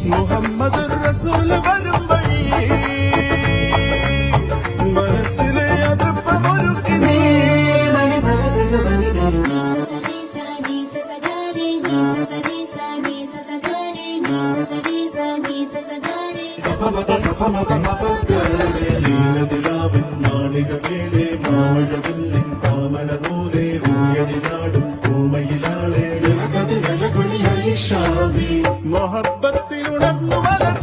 മുഹമ്മദ് റസൂൽ വരും വഴി മനസ്സിലെ അതിർപ്പമൊരുക്കി നീ ലീനതിലാവിൻ മാളികമേലെ മാമഴവില്ലിൻ താമര നൂലെ ഊയലിനാടും പൂമയിലാളെ മുഹബത്തിൽ ഉണർന്നു വളർ